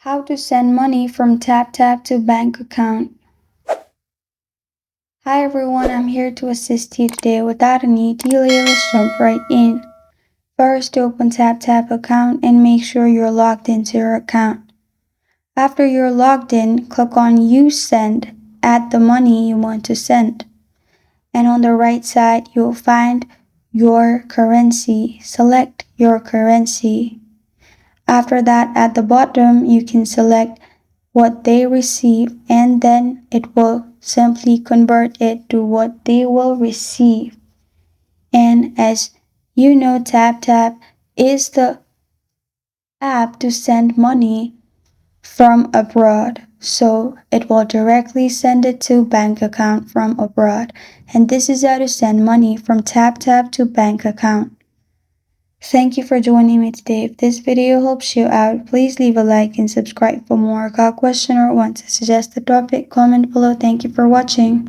How to send money from Taptap to bank account. Hi everyone, I'm here to assist you today. Without any delay, let's jump right in. First, open Taptap account and make sure you're logged into your account. After you're logged in, click on Use Send, add the money you want to send. And on the right side, you'll find your currency. Select your currency. After that, at the bottom, you can select what they receive, and then it will simply convert it to what they will receive. And as you know, TapTap is the app to send money from abroad. So it will directly send it to bank account from abroad. And this is how to send money from TapTap to bank account. Thank you for joining me today. If this video helps you out, please leave a like and subscribe for more. Got a question or want to suggest a topic? Comment below. Thank you for watching.